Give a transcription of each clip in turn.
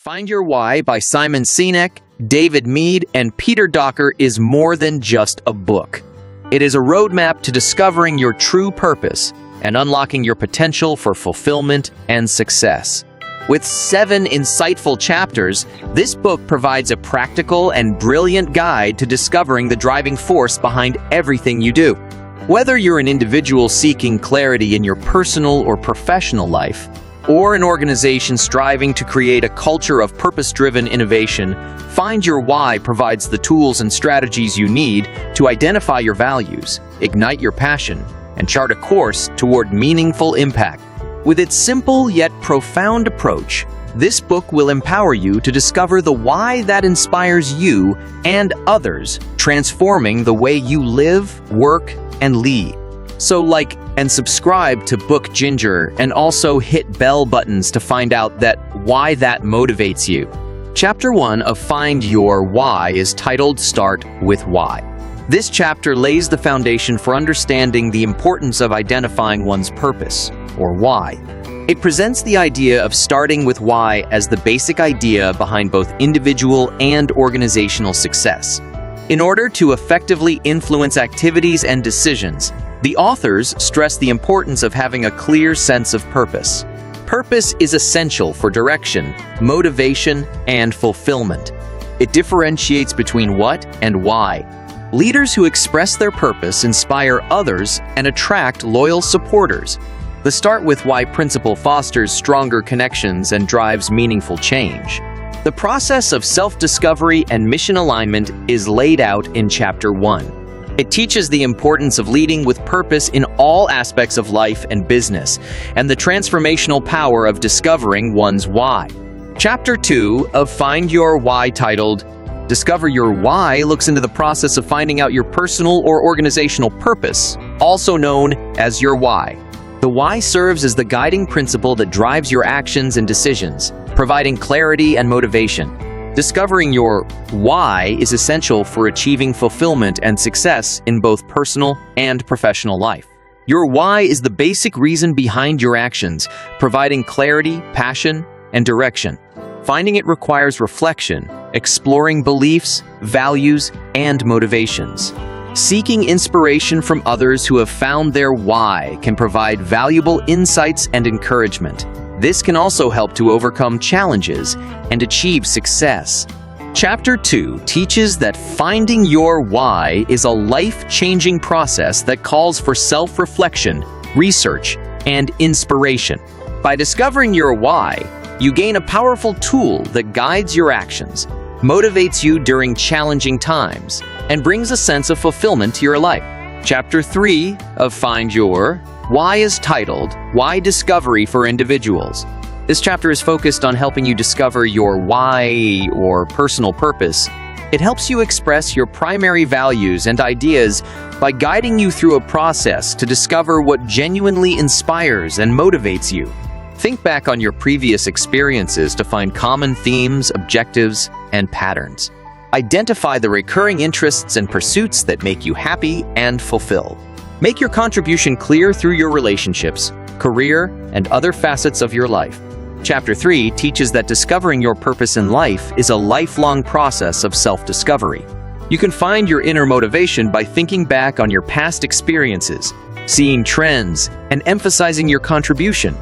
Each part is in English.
Find Your Why by Simon Sinek, David Mead, and Peter Docker is more than just a book. It is a roadmap to discovering your true purpose and unlocking your potential for fulfillment and success. With 7 insightful chapters, this book provides a practical and brilliant guide to discovering the driving force behind everything you do. Whether you're an individual seeking clarity in your personal or professional life, or an organization striving to create a culture of purpose-driven innovation, Find Your Why provides the tools and strategies you need to identify your values, ignite your passion, and chart a course toward meaningful impact. With its simple yet profound approach, this book will empower you to discover the why that inspires you and others, transforming the way you live, work, and lead. So like and subscribe to Book Ginger and also hit bell buttons to find out why that motivates you. Chapter 1 of Find Your Why is titled Start with Why. This chapter lays the foundation for understanding the importance of identifying one's purpose, or why. It presents the idea of starting with why as the basic idea behind both individual and organizational success. In order to effectively influence activities and decisions, the authors stress the importance of having a clear sense of purpose. Purpose is essential for direction, motivation, and fulfillment. It differentiates between what and why. Leaders who express their purpose inspire others and attract loyal supporters. The Start with Why principle fosters stronger connections and drives meaningful change. The process of self-discovery and mission alignment is laid out in Chapter 1. It teaches the importance of leading with purpose in all aspects of life and business, and the transformational power of discovering one's why. Chapter 2 of Find Your Why, titled Discover Your Why, looks into the process of finding out your personal or organizational purpose, also known as your why. The why serves as the guiding principle that drives your actions and decisions, providing clarity and motivation. Discovering your why is essential for achieving fulfillment and success in both personal and professional life. Your why is the basic reason behind your actions, providing clarity, passion, and direction. Finding it requires reflection, exploring beliefs, values, and motivations. Seeking inspiration from others who have found their why can provide valuable insights and encouragement. This can also help to overcome challenges and achieve success. Chapter 2 teaches that finding your why is a life-changing process that calls for self-reflection, research, and inspiration. By discovering your why, you gain a powerful tool that guides your actions, motivates you during challenging times, and brings a sense of fulfillment to your life. Chapter 3 of Find Your Why is titled Why Discovery for Individuals. This chapter is focused on helping you discover your why or personal purpose. It helps you express your primary values and ideas by guiding you through a process to discover what genuinely inspires and motivates you. Think back on your previous experiences to find common themes, objectives, and patterns. Identify the recurring interests and pursuits that make you happy and fulfilled. Make your contribution clear through your relationships, career, and other facets of your life. Chapter 3 teaches that discovering your purpose in life is a lifelong process of self-discovery. You can find your inner motivation by thinking back on your past experiences, seeing trends, and emphasizing your contribution.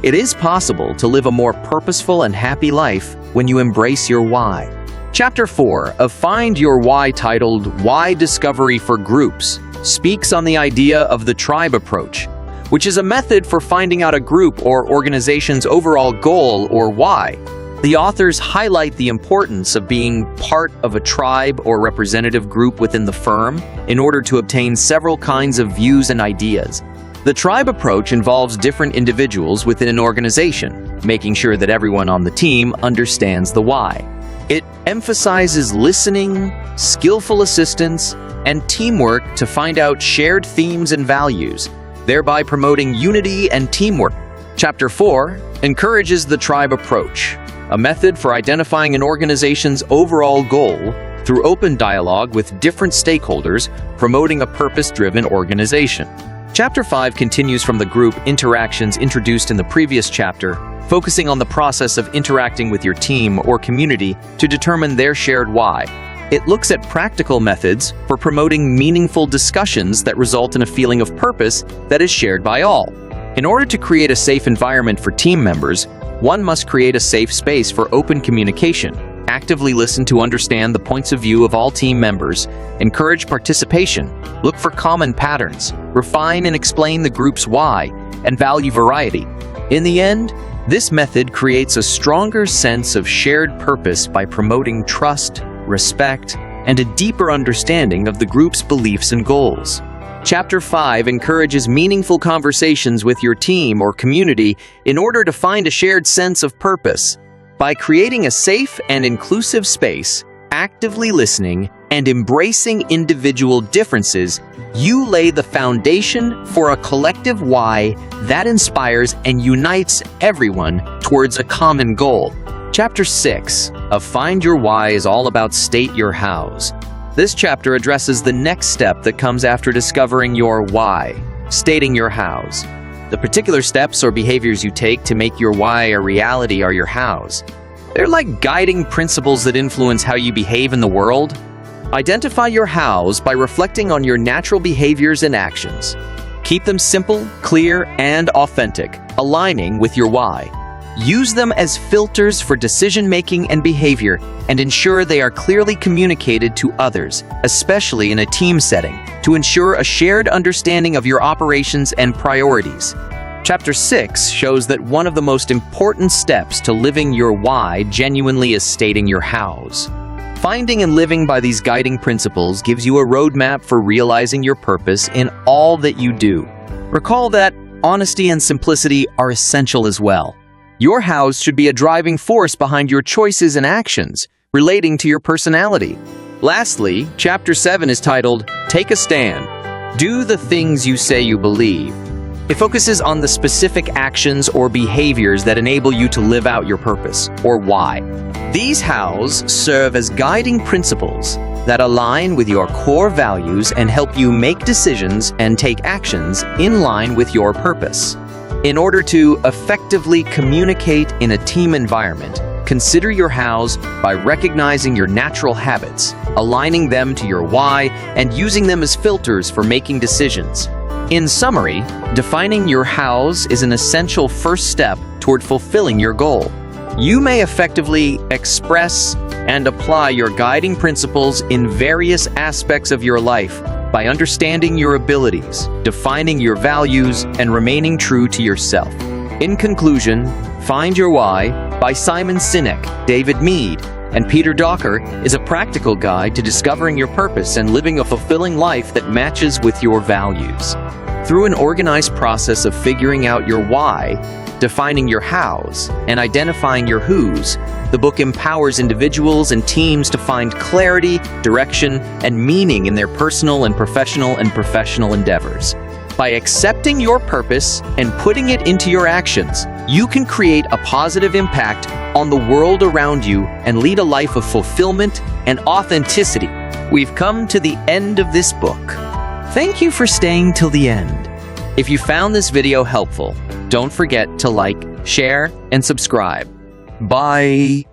It is possible to live a more purposeful and happy life when you embrace your why. Chapter 4 of Find Your Why, titled Why Discovery for Groups, speaks on the idea of the tribe approach, which is a method for finding out a group or organization's overall goal or why. The authors highlight the importance of being part of a tribe or representative group within the firm in order to obtain several kinds of views and ideas. The tribe approach involves different individuals within an organization, making sure that everyone on the team understands the why. It emphasizes listening, skillful assistance, and teamwork to find out shared themes and values, thereby promoting unity and teamwork. Chapter 4 encourages the tribe approach, a method for identifying an organization's overall goal through open dialogue with different stakeholders, promoting a purpose-driven organization. Chapter 5 continues from the group interactions introduced in the previous chapter, focusing on the process of interacting with your team or community to determine their shared why. It looks at practical methods for promoting meaningful discussions that result in a feeling of purpose that is shared by all. In order to create a safe environment for team members, one must create a safe space for open communication, actively listen to understand the points of view of all team members, encourage participation, look for common patterns, refine and explain the group's why, and value variety. In the end, this method creates a stronger sense of shared purpose by promoting trust, respect, and a deeper understanding of the group's beliefs and goals. Chapter 5 encourages meaningful conversations with your team or community in order to find a shared sense of purpose. By creating a safe and inclusive space, actively listening, and embracing individual differences, you lay the foundation for a collective why that inspires and unites everyone towards a common goal. Chapter 6 of Find Your Why is all about State Your Hows. This chapter addresses the next step that comes after discovering your why, stating your hows. The particular steps or behaviors you take to make your why a reality are your hows. They're like guiding principles that influence how you behave in the world. Identify your hows by reflecting on your natural behaviors and actions. Keep them simple, clear, and authentic, aligning with your why. Use them as filters for decision-making and behavior, and ensure they are clearly communicated to others, especially in a team setting, to ensure a shared understanding of your operations and priorities. Chapter 6 shows that one of the most important steps to living your why genuinely is stating your hows. Finding and living by these guiding principles gives you a roadmap for realizing your purpose in all that you do. Recall that honesty and simplicity are essential as well. Your hows should be a driving force behind your choices and actions relating to your personality. Lastly, Chapter 7 is titled, Take a Stand. Do the things you say you believe. It focuses on the specific actions or behaviors that enable you to live out your purpose, or why. These hows serve as guiding principles that align with your core values and help you make decisions and take actions in line with your purpose. In order to effectively communicate in a team environment, consider your hows by recognizing your natural habits, aligning them to your why, and using them as filters for making decisions. In summary, defining your hows is an essential first step toward fulfilling your goal. You may effectively express and apply your guiding principles in various aspects of your life by understanding your abilities, defining your values, and remaining true to yourself. In conclusion, Find Your Why by Simon Sinek, David Mead, and Peter Docker is a practical guide to discovering your purpose and living a fulfilling life that matches with your values. Through an organized process of figuring out your why, defining your hows, and identifying your whos, the book empowers individuals and teams to find clarity, direction, and meaning in their personal and professional endeavors. By accepting your purpose and putting it into your actions, you can create a positive impact on the world around you and lead a life of fulfillment and authenticity. We've come to the end of this book. Thank you for staying till the end. If you found this video helpful, don't forget to like, share, and subscribe. Bye.